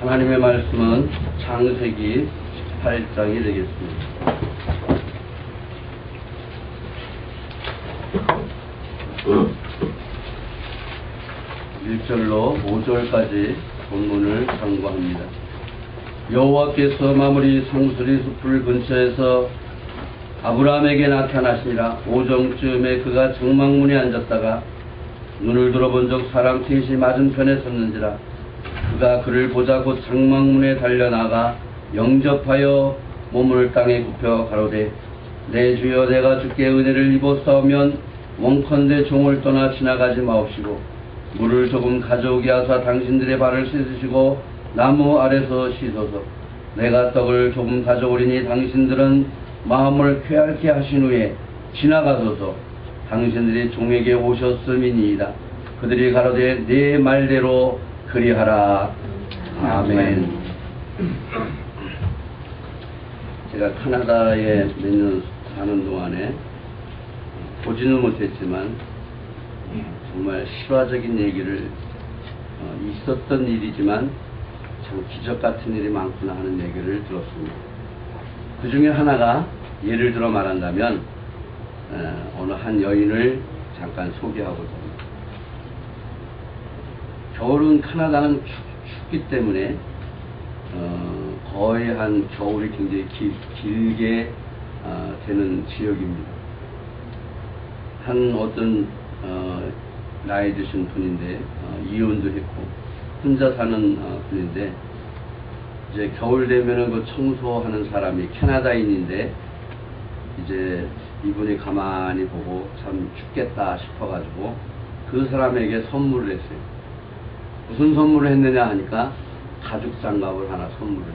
하나님의 말씀은 창세기 18장이 되겠습니다. (1절로) (5절까지) 본문을 참고합니다. 여호와께서 마무리 상수리 숲을 근처에서 아브라함에게 나타나시니라. 오정쯤에 그가 정막문에 앉았다가 눈을 들어본 적 사람 셋이 맞은편에 섰는지라. 그가 그를 보자 곧 장막문에 달려나가 영접하여 몸을 땅에 굽혀 가로되 내 주여 내가 주께 은혜를 입었사오면 원컨대 종을 떠나 지나가지 마옵시고 물을 조금 가져오게 하사 당신들의 발을 씻으시고 나무 아래서 씻어서 내가 떡을 조금 가져오리니 당신들은 마음을 쾌활케 하신 후에 지나가소서. 당신들이 종에게 오셨음이니이다. 그들이 가로되 네 말대로 그리하라. 아멘. 제가 캐나다에 몇 년 사는 동안에 보지는 못했지만 정말 실화적인 얘기를 있었던 일이지만 참 기적 같은 일이 많구나 하는 얘기를 들었습니다. 그 중에 하나가 예를 들어 말한다면 어느 한 여인을 잠깐 소개하고자 합니다. 겨울은 캐나다는 춥기 때문에 거의 한 겨울이 굉장히 길게 되는 지역입니다. 한 어떤 나이 드신 분인데 이혼도 했고 혼자 사는 분인데 이제 겨울 되면은 그 청소하는 사람이 캐나다인인데 이제 이분이 가만히 보고 참 춥겠다 싶어가지고 그 사람에게 선물을 했어요. 무슨 선물을 했느냐 하니까 가죽 장갑을 하나 선물을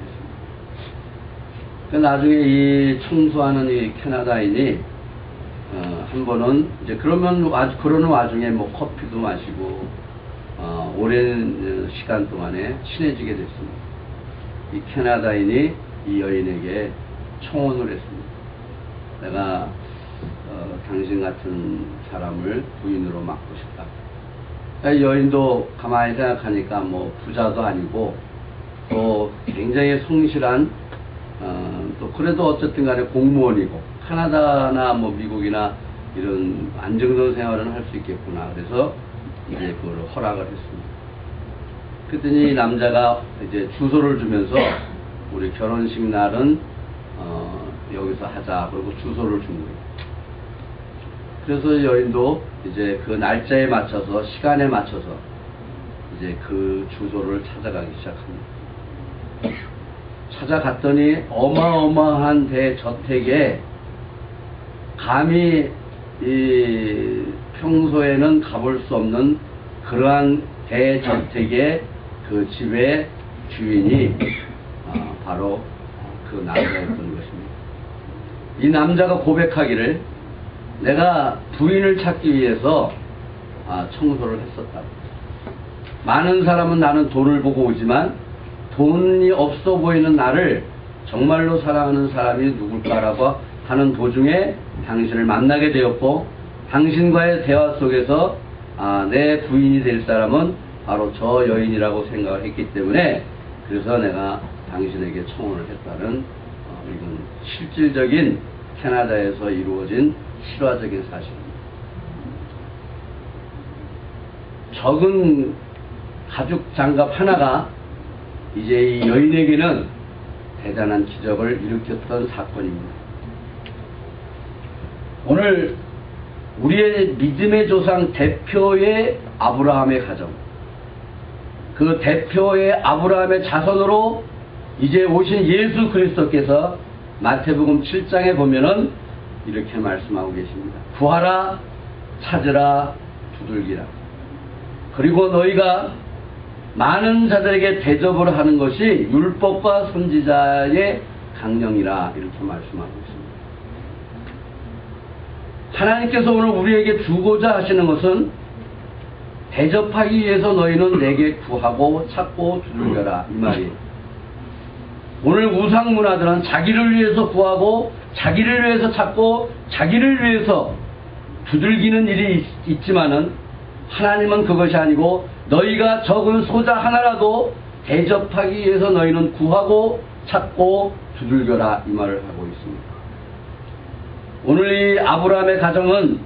했습니다. 나중에 이 청소하는 이 캐나다인이 한 번은 이제 그러는 와중에 뭐 커피도 마시고 오랜 시간 동안에 친해지게 됐습니다. 이 캐나다인이 이 여인에게 청혼을 했습니다. 내가 당신 같은 사람을 부인으로 맡고 싶다. 여인도 가만히 생각하니까 뭐 부자도 아니고 또 굉장히 성실한 또 그래도 어쨌든 간에 공무원이고 캐나다나 뭐 미국이나 이런 안정된 생활은 할 수 있겠구나. 그래서 이제 그걸 허락을 했습니다. 그랬더니 남자가 이제 주소를 주면서 우리 결혼식 날은 여기서 하자. 그리고 주소를 준 거예요. 그래서 여인도 이제 그 날짜에 맞춰서 시간에 맞춰서 이제 그 주소를 찾아가기 시작합니다. 찾아갔더니 어마어마한 대저택에 감히 이 평소에는 가볼 수 없는 그러한 대저택의 그 집의 주인이 바로 그 남자였던 것입니다. 이 남자가 고백하기를 내가 부인을 찾기 위해서 청소를 했었다. 많은 사람은 나는 돈을 보고 오지만 돈이 없어 보이는 나를 정말로 사랑하는 사람이 누굴까라고 하는 도중에 당신을 만나게 되었고 당신과의 대화 속에서 내 부인이 될 사람은 바로 저 여인이라고 생각을 했기 때문에 그래서 내가 당신에게 청혼을 했다는 이건 실질적인 캐나다에서 이루어진 실화적인 사실입니다. 적은 가죽 장갑 하나가 이제 이 여인에게는 대단한 기적을 일으켰던 사건입니다. 오늘 우리의 믿음의 조상 대표의 아브라함의 가정, 그 대표의 아브라함의 자손으로 이제 오신 예수 그리스도께서 마태복음 7장에 보면은 이렇게 말씀하고 계십니다. 구하라, 찾으라, 두들기라. 그리고 너희가 많은 자들에게 대접을 하는 것이 율법과 선지자의 강령이라. 이렇게 말씀하고 있습니다. 하나님께서 오늘 우리에게 주고자 하시는 것은 대접하기 위해서 너희는 내게 구하고 찾고 두들겨라. 이 말이에요. 오늘 우상 문화들은 자기를 위해서 구하고 자기를 위해서 찾고 자기를 위해서 두들기는 일이 있지만은 하나님은 그것이 아니고 너희가 적은 소자 하나라도 대접하기 위해서 너희는 구하고 찾고 두들겨라 이 말을 하고 있습니다. 오늘 이 아브라함의 가정은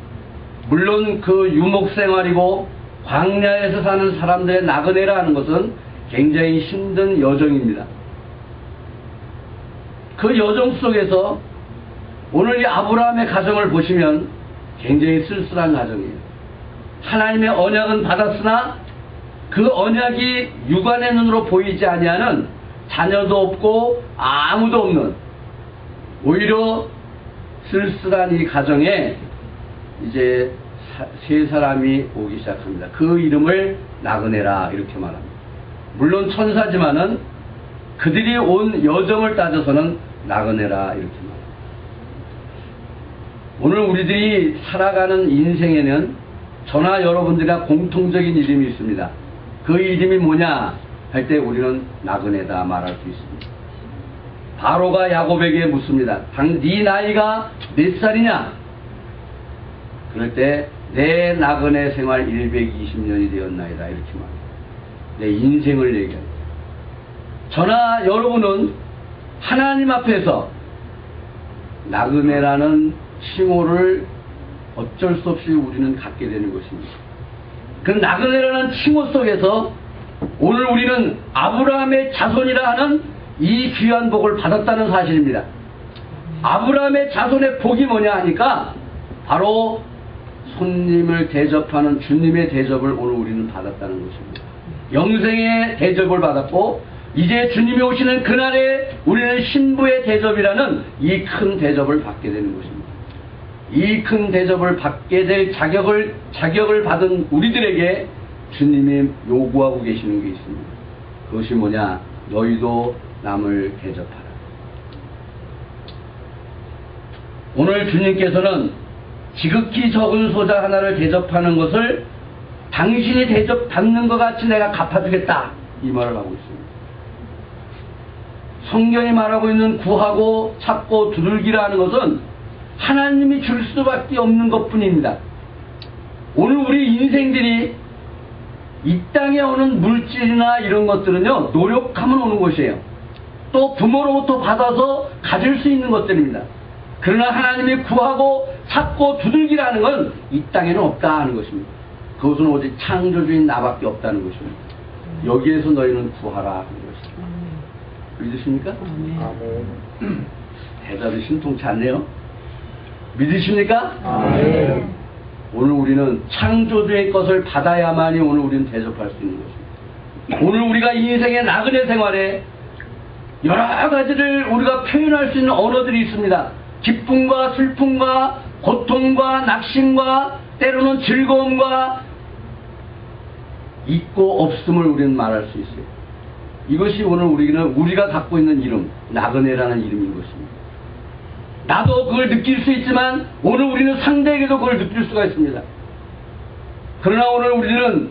물론 그 유목생활이고 광야에서 사는 사람들의 나그네라 하는 것은 굉장히 힘든 여정입니다. 그 여정 속에서 오늘 이 아브라함의 가정을 보시면 굉장히 쓸쓸한 가정이에요. 하나님의 언약은 받았으나 그 언약이 육안의 눈으로 보이지 아니하는 자녀도 없고 아무도 없는 오히려 쓸쓸한 이 가정에 이제 세 사람이 오기 시작합니다. 그 이름을 나그네라 이렇게 말합니다. 물론 천사지만은 그들이 온 여정을 따져서는 나그네라 이렇게 말합니다. 오늘 우리들이 살아가는 인생에는 저나 여러분들과 공통적인 이름이 있습니다. 그 이름이 뭐냐 할 때 우리는 나그네다 말할 수 있습니다. 바로가 야곱에게 묻습니다. 네 나이가 몇 살이냐? 그럴 때 내 나그네 생활 120년이 되었나이다 이렇게 말합니다. 내 인생을 얘기합니다. 저나 여러분은 하나님 앞에서 나그네라는 칭호를 어쩔 수 없이 우리는 갖게 되는 것입니다. 그 나그네라는 칭호 속에서 오늘 우리는 아브라함의 자손이라 하는 이 귀한 복을 받았다는 사실입니다. 아브라함의 자손의 복이 뭐냐 하니까 바로 손님을 대접하는 주님의 대접을 오늘 우리는 받았다는 것입니다. 영생의 대접을 받았고 이제 주님이 오시는 그날에 우리는 신부의 대접이라는 이 큰 대접을 받게 되는 것입니다. 이 큰 대접을 받게 될 자격을 받은 우리들에게 주님이 요구하고 계시는 게 있습니다. 그것이 뭐냐? 너희도 남을 대접하라. 오늘 주님께서는 지극히 적은 소자 하나를 대접하는 것을 당신이 대접받는 것 같이 내가 갚아주겠다 이 말을 하고 있습니다. 성경이 말하고 있는 구하고 찾고 두들기라는 것은 하나님이 줄 수밖에 없는 것뿐입니다. 오늘 우리 인생들이 이 땅에 오는 물질이나 이런 것들은요 노력하면 오는 것이에요. 또 부모로부터 받아서 가질 수 있는 것들입니다. 그러나 하나님이 구하고 찾고 두들기라는 건 이 땅에는 없다 하는 것입니다. 그것은 오직 창조주인 나밖에 없다는 것입니다. 여기에서 너희는 구하라 하는 것입니다. 믿으십니까? 대답이 신통치 않네요. 믿으십니까? 오늘 우리는 창조주의 것을 받아야만이 오늘 우리는 대접할 수 있는 것입니다. 오늘 우리가 이 인생의 나그네 생활에 여러 가지를 우리가 표현할 수 있는 언어들이 있습니다. 기쁨과 슬픔과 고통과 낙심과 때로는 즐거움과 있고 없음을 우리는 말할 수 있어요. 이것이 오늘 우리가 갖고 있는 이름, 나그네라는 이름인 것입니다. 나도 그걸 느낄 수 있지만 오늘 우리는 상대에게도 그걸 느낄 수가 있습니다. 그러나 오늘 우리는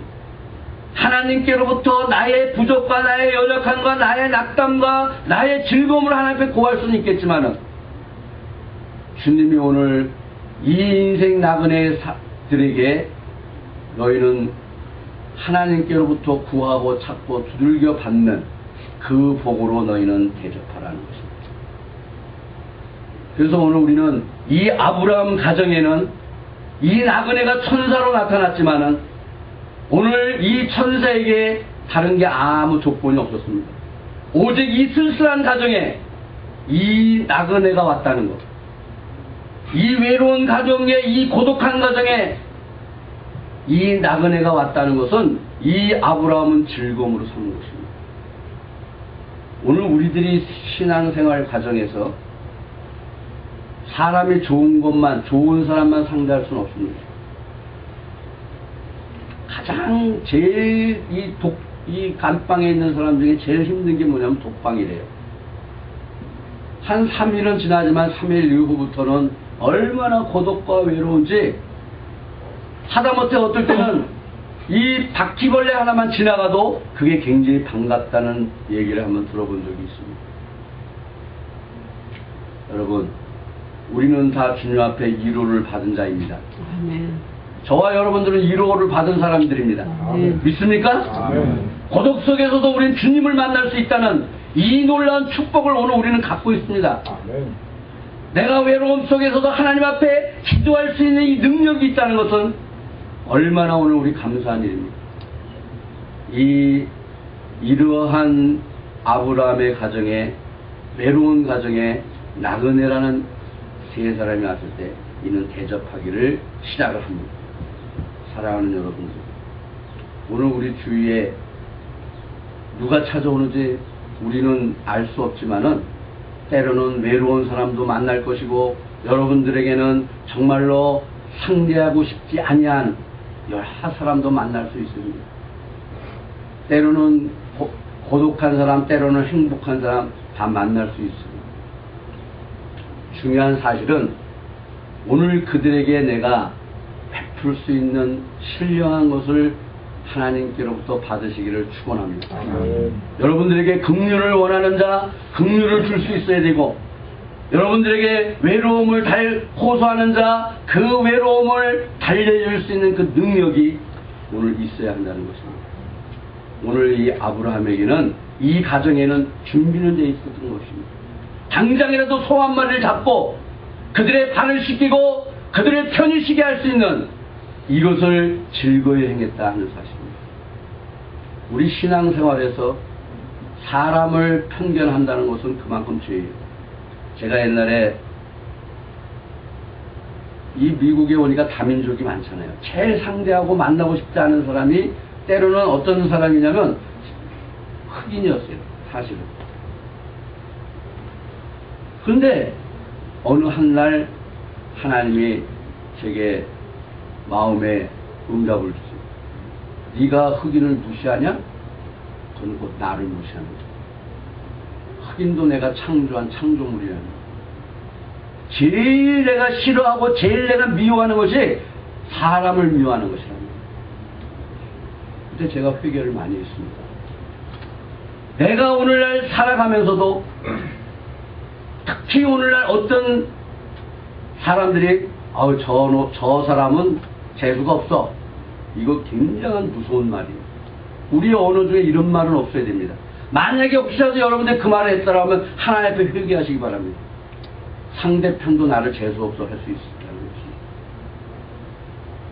하나님께로부터 나의 부족과 나의 연약함과 나의 낙담과 나의 즐거움을 하나님 앞에 구할 수는 있겠지만은 주님이 오늘 이 인생 나그네들에게 너희는 하나님께로부터 구하고 찾고 두들겨 받는 그 복으로 너희는 대접하라는 것입니다. 그래서 오늘 우리는 이 아브라함 가정에는 이 나그네가 천사로 나타났지만은 오늘 이 천사에게 다른 게 아무 조건이 없었습니다. 오직 이 쓸쓸한 가정에 이 나그네가 왔다는 것, 이 외로운 가정에, 이 고독한 가정에 이 나그네가 왔다는 것은 이 아브라함은 즐거움으로 사는 것입니다. 오늘 우리들이 신앙생활 과정에서 사람이 좋은 것만, 좋은 사람만 상대할 수는 없습니다. 가장 제일 이 감방에 있는 사람 중에 제일 힘든 게 뭐냐면 독방이래요. 한 3일은 지나지만 3일 이후부터는 얼마나 고독과 외로운지 하다못해 어떨 때는 이 바퀴벌레 하나만 지나가도 그게 굉장히 반갑다는 얘기를 한번 들어본 적이 있습니다. 여러분, 우리는 다 주님 앞에 위로를 받은 자입니다. 아멘. 저와 여러분들은 위로를 받은 사람들입니다. 아멘. 믿습니까? 아멘. 고독 속에서도 우리는 주님을 만날 수 있다는 이 놀라운 축복을 오늘 우리는 갖고 있습니다. 아멘. 내가 외로움 속에서도 하나님 앞에 기도할 수 있는 이 능력이 있다는 것은 얼마나 오늘 우리 감사한 일입니까? 이러한 아브라함의 가정에, 외로운 가정에 나그네라는 세 사람이 왔을 때 이는 대접하기를 시작을 합니다. 사랑하는 여러분들, 오늘 우리 주위에 누가 찾아오는지 우리는 알 수 없지만은 때로는 외로운 사람도 만날 것이고, 여러분들에게는 정말로 상대하고 싶지 아니한 여러 사람도 만날 수 있습니다. 때로는 고독한 사람, 때로는 행복한 사람 다 만날 수 있습니다. 중요한 사실은 오늘 그들에게 내가 베풀 수 있는 신령한 것을 하나님께로부터 받으시기를 축원합니다. 여러분들에게 긍휼을 원하는 자, 긍휼을 줄 수 있어야 되고, 여러분들에게 외로움을 호소하는 자, 그 외로움을 달래줄 수 있는 그 능력이 오늘 있어야 한다는 것입니다. 오늘 이 아브라함에게는, 이 가정에는 준비는 돼 있었던 것입니다. 당장이라도 소 한 마리를 잡고 그들의 발을 씻기고 그들의 편히 쉬게 할 수 있는 이것을 즐거이 행했다 하는 사실입니다. 우리 신앙생활에서 사람을 편견한다는 것은 그만큼 죄예요. 제가 옛날에 이 미국에 오니까 다민족이 많잖아요. 제일 상대하고 만나고 싶지 않은 사람이 때로는 어떤 사람이냐면 흑인이었어요. 사실은. 그런데 어느 한 날 하나님이 제게 마음에 응답을 주세요. 네가 흑인을 무시하냐? 그건 곧 나를 무시하는 거야. 흑인도 내가 창조한 창조물이라는 거야. 제일 내가 싫어하고 제일 내가 미워하는 것이 사람을 미워하는 것이라는 거야. 그때 제가 회개를 많이 했습니다. 내가 오늘날 살아가면서도 특히 오늘날 어떤 사람들이 저 사람은 재수가 없어. 이거 굉장한 무서운 말이에요. 우리 언어 중에 이런 말은 없어야 됩니다. 만약에 혹시라도 여러분들 그 말을 했다라면 하나님 앞에 회개하시기 바랍니다. 상대편도 나를 재수 없어 할 수 있다는 것입니다.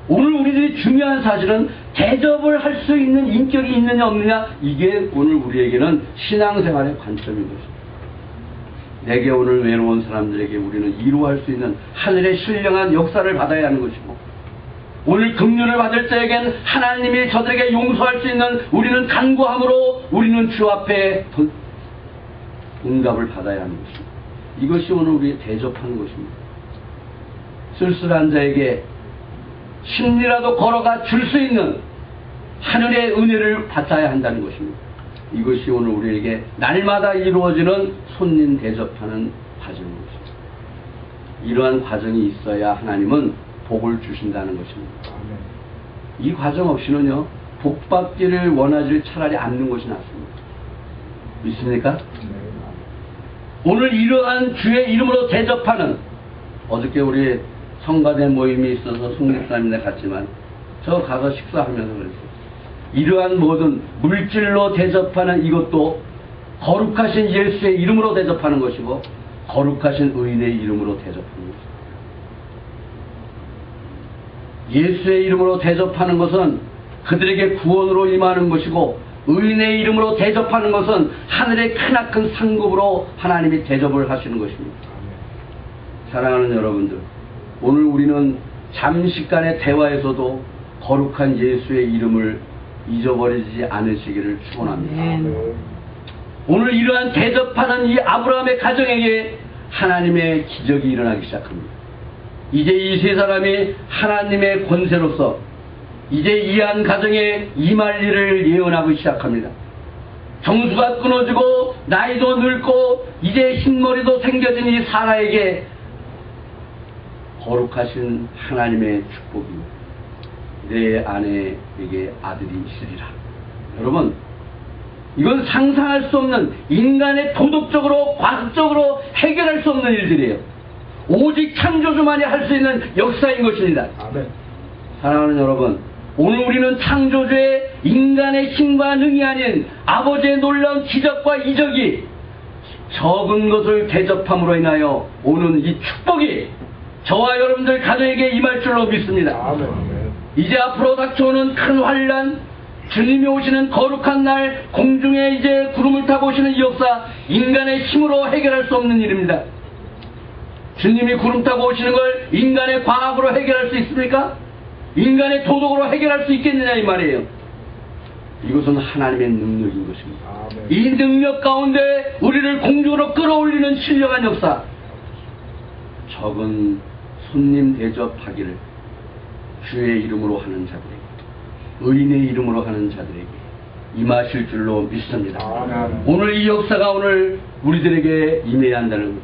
오늘 우리들이 중요한 사실은 대접을 할 수 있는 인격이 있느냐 없느냐, 이게 오늘 우리에게는 신앙생활의 관점인 것입니다. 내게 오늘 외로운 사람들에게 우리는 이루할 수 있는 하늘의 신령한 역사를 받아야 하는 것이고, 오늘 긍휼을 받을 때에겐 하나님이 저들에게 용서할 수 있는 우리는 간구함으로 우리는 주 앞에 응답을 받아야 하는 것입니다. 이것이 오늘 우리 대접하는 것입니다. 쓸쓸한 자에게 심리라도 걸어가 줄 수 있는 하늘의 은혜를 받아야 한다는 것입니다. 이것이 오늘 우리에게 날마다 이루어지는 손님 대접하는 과정인 것입니다. 이러한 과정이 있어야 하나님은 복을 주신다는 것입니다. 이 과정 없이는요, 복 받기를 원하지 차라리 않는 것이 낫습니다. 믿습니까? 오늘 이러한 주의 이름으로 대접하는, 어저께 우리 성가대 모임이 있어서 송목사님네 갔지만 저 가서 식사하면서 그랬어요. 이러한 모든 물질로 대접하는 이것도 거룩하신 예수의 이름으로 대접하는 것이고, 거룩하신 의인의 이름으로 대접하는 것입니다. 예수의 이름으로 대접하는 것은 그들에게 구원으로 임하는 것이고, 의인의 이름으로 대접하는 것은 하늘의 크나큰 상급으로 하나님이 대접을 하시는 것입니다. 사랑하는 여러분들, 오늘 우리는 잠시간의 대화에서도 거룩한 예수의 이름을 잊어버리지 않으시기를 축원합니다. 오늘 이러한 대접하는 이 아브라함의 가정에게 하나님의 기적이 일어나기 시작합니다. 이제 이 세 사람이 하나님의 권세로서 이제 이 한 가정에 임할 일을 예언하기 시작합니다. 정수가 끊어지고 나이도 늙고 이제 흰머리도 생겨진 이 사라에게 거룩하신 하나님의 축복입니다. 내 아내에게 아들이 있으리라. 여러분, 이건 상상할 수 없는, 인간의 도덕적으로 과학적으로 해결할 수 없는 일들이에요. 오직 창조주만이 할 수 있는 역사인 것입니다. 아멘. 사랑하는 여러분, 오늘 우리는 창조주의 인간의 힘과 능이 아닌 아버지의 놀라운 기적과 이적이 적은 것을 대접함으로 인하여 오는 이 축복이 저와 여러분들 가정에게 임할 줄로 믿습니다. 아멘. 이제 앞으로 닥쳐오는 큰 환란, 주님이 오시는 거룩한 날, 공중에 이제 구름을 타고 오시는 이 역사, 인간의 힘으로 해결할 수 없는 일입니다. 주님이 구름 타고 오시는 걸 인간의 과학으로 해결할 수 있습니까? 인간의 도덕으로 해결할 수 있겠느냐 이 말이에요. 이것은 하나님의 능력인 것입니다. 아멘. 이 능력 가운데 우리를 공중으로 끌어올리는 신령한 역사, 적은 손님 대접하기를 주의 이름으로 하는 자들에게, 의인의 이름으로 하는 자들에게 임하실 줄로 믿습니다. 아멘. 오늘 이 역사가 오늘 우리들에게 임해야 한다는 것.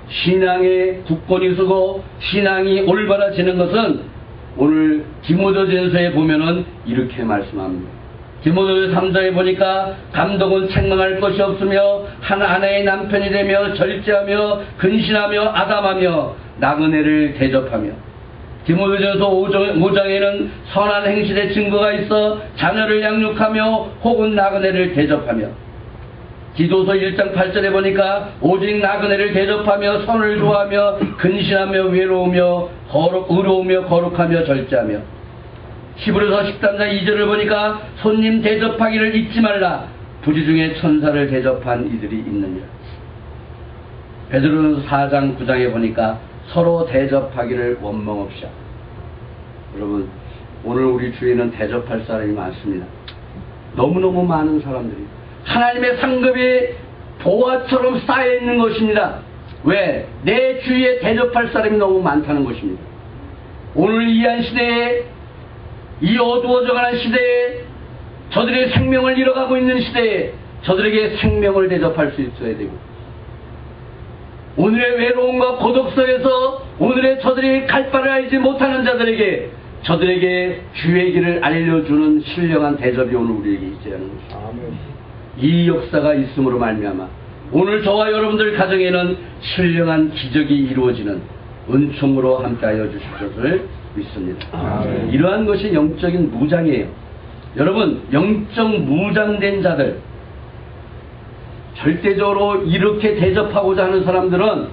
신앙의 굳건히 서고 신앙이 올바라지는 것은 오늘 디모데전서에 보면은 이렇게 말씀합니다. 디모데 3장에 보니까 감독은 책망할 것이 없으며 한 아내의 남편이 되며 절제하며 근신하며 아담하며 나그네를 대접하며, 디모데전서 5장에는 선한 행실의 증거가 있어 자녀를 양육하며 혹은 나그네를 대접하며, 디도서 1장 8절에 보니까 오직 나그네를 대접하며 선을 좋아하며 근신하며 의로우며 거룩하며 절제하며, 히브리서 13장 2절을 보니까 손님 대접하기를 잊지 말라, 부지 중에 천사를 대접한 이들이 있느니라. 베드로전서 4장 9장에 보니까 서로 대접하기를 원망없이 하라. 여러분, 오늘 우리 주위에는 대접할 사람이 많습니다. 너무너무 많은 사람들이 하나님의 상급이 보화처럼 쌓여있는 것입니다. 왜? 내 주위에 대접할 사람이 너무 많다는 것입니다. 오늘 이한 시대에, 이 어두워져가는 시대에, 저들의 생명을 잃어가고 있는 시대에 저들에게 생명을 대접할 수 있어야 되고, 오늘의 외로움과 고독 속에서 오늘의 저들이 갈 바를 알지 못하는 자들에게 저들에게 주의 길을 알려주는 신령한 대접이 오늘 우리에게 있어야 하는 것입니다. 아멘. 이 역사가 있음으로 말미암아 오늘 저와 여러분들 가정에는 신령한 기적이 이루어지는 은총으로 함께하여 주실 것을 믿습니다. 아멘. 이러한 것이 영적인 무장이에요. 여러분, 영적 무장된 자들, 절대적으로 이렇게 대접하고자 하는 사람들은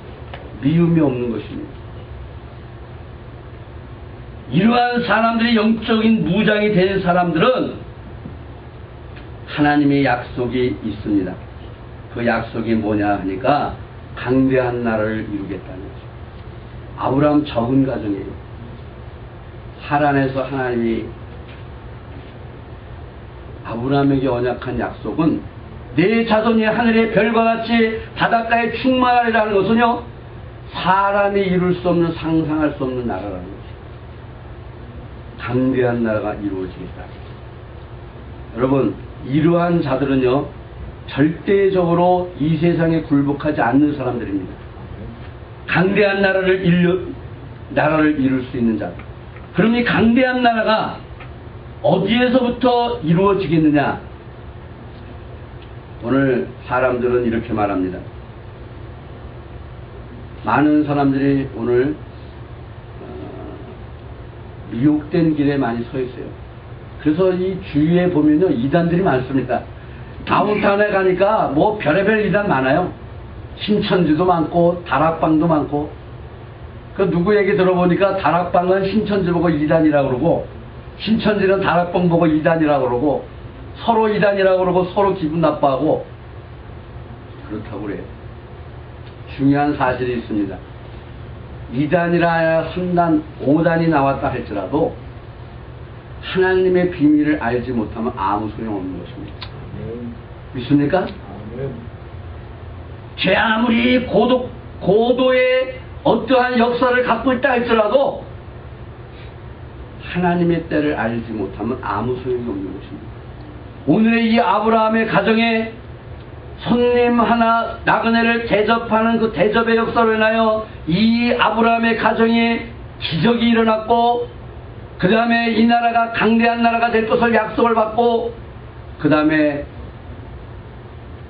미움이 없는 것입니다. 이러한 사람들이 영적인 무장이 된 사람들은 하나님의 약속이 있습니다. 그 약속이 뭐냐 하니까 강대한 나라를 이루겠다는 거죠. 아브라함 적은 가정이에요. 하란에서 하나님이 아브라함에게 언약한 약속은 내 자손이 하늘의 별과 같이 바닷가에 충만하리라는 것은요, 사람이 이룰 수 없는, 상상할 수 없는 나라라는 거죠. 강대한 나라가 이루어지겠다. 여러분, 이러한 자들은요, 절대적으로 이 세상에 굴복하지 않는 사람들입니다. 강대한 나라를 이룰 수 있는 자들. 그럼 이 강대한 나라가 어디에서부터 이루어지겠느냐? 오늘 사람들은 이렇게 말합니다. 많은 사람들이 오늘 미혹된 길에 많이 서 있어요. 그래서 이 주위에 보면요, 이단들이 많습니다. 다운타운에 가니까 뭐 별의별 이단 많아요. 신천지도 많고 다락방도 많고. 그 누구 얘기 들어보니까 다락방은 신천지 보고 이단이라고 그러고, 신천지는 다락방 보고 이단이라고 그러고, 서로 이단이라고 그러고 서로 기분 나빠하고 그렇다고 그래요. 중요한 사실이 있습니다. 2단이라 3단, 5단이 나왔다 할지라도 하나님의 비밀을 알지 못하면 아무 소용없는 것입니다. 아멘. 믿습니까? 아멘. 제 아무리 고도의 어떠한 역사를 갖고 있다 할지라도 하나님의 때를 알지 못하면 아무 소용이 없는 것입니다. 오늘의 이 아브라함의 가정에 손님 하나, 나그네를 대접하는 그 대접의 역사로 인하여 이 아브라함의 가정에 기적이 일어났고, 그 다음에 이 나라가 강대한 나라가 될 것을 약속을 받고, 그 다음에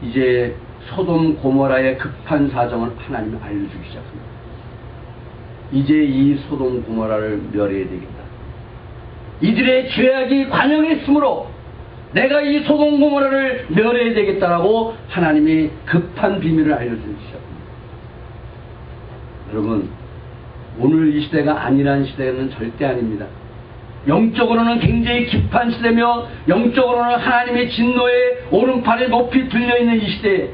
이제 소돔 고모라의 급한 사정을 하나님이 알려주기 시작합니다. 이제 이 소돔 고모라를 멸해야 되겠다. 이들의 죄악이 관영했으므로 내가 이 소돔 고모라를 멸해야 되겠다라고 하나님이 급한 비밀을 알려주시죠. 여러분, 오늘 이 시대가 아니라는 시대는 절대 아닙니다. 영적으로는 굉장히 깊은 시대며 영적으로는 하나님의 진노의 오른팔에 높이 들려있는 이 시대에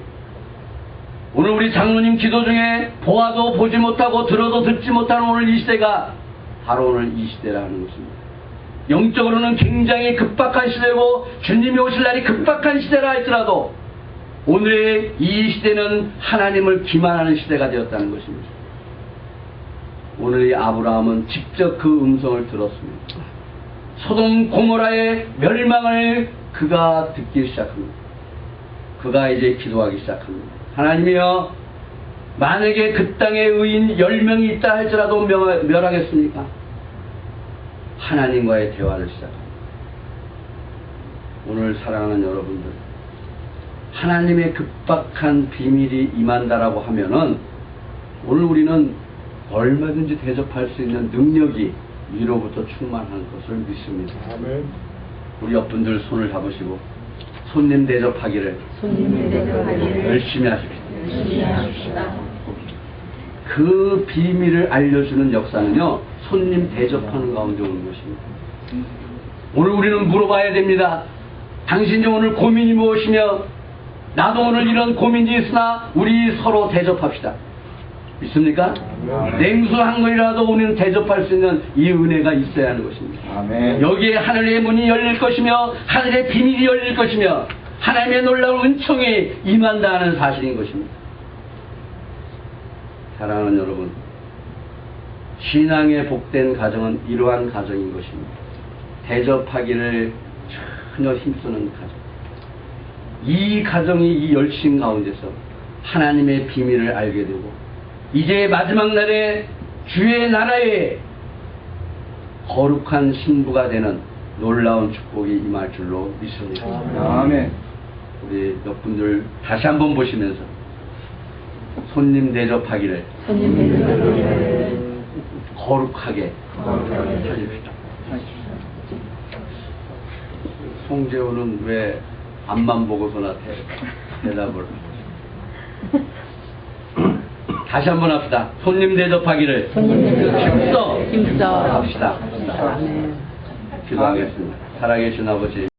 오늘 우리 장로님 기도 중에 보아도 보지 못하고 들어도 듣지 못하는 오늘 이 시대가 바로 오늘 이 시대라는 것입니다. 영적으로는 굉장히 급박한 시대고 주님이 오실 날이 급박한 시대라 할지라도 오늘의 이 시대는 하나님을 기만하는 시대가 되었다는 것입니다. 오늘 이 아브라함은 직접 그 음성을 들었습니다. 소돔 고모라의 멸망을 그가 듣기 시작합니다. 그가 이제 기도하기 시작합니다. 하나님이여, 만약에 그 땅에 의인 10명이 있다 할지라도 멸하겠습니까? 하나님과의 대화를 시작합니다. 오늘 사랑하는 여러분들, 하나님의 급박한 비밀이 임한다라고 하면은 오늘 우리는 얼마든지 대접할 수 있는 능력이 위로부터 충만한 것을 믿습니다. 아멘. 우리 옆분들 손을 잡으시고 손님 대접하기를 열심히 하십시다. 그 비밀을 알려주는 역사는요, 손님 대접하는 가운데 오는 것입니다. 오늘 우리는 물어봐야 됩니다. 당신이 오늘 고민이 무엇이며 나도 오늘 이런 고민이 있으나 우리 서로 대접합시다. 믿습니까? 아멘. 냉수한 거이라도 우리는 대접할 수 있는 이 은혜가 있어야 하는 것입니다. 아멘. 여기에 하늘의 문이 열릴 것이며 하늘의 비밀이 열릴 것이며 하나님의 놀라운 은총이 임한다 하는 사실인 것입니다. 사랑하는 여러분, 신앙의 복된 가정은 이러한 가정인 것입니다. 대접하기를 전혀 힘쓰는 가정. 이 가정이 이 열심 가운데서 하나님의 비밀을 알게 되고 이제 마지막 날에 주의 나라에 거룩한 신부가 되는 놀라운 축복이 임할 줄로 믿습니다. 아멘. 우리 몇 분들 다시 한번 보시면서 손님 대접하기를 거룩하게 하십시오. 송재호는 왜 앞만 보고서나 대답을 다시 한번 합시다. 손님 대접하기를 힘써 힘써 합시다. 기도하겠습니다. 살아계신 아버지,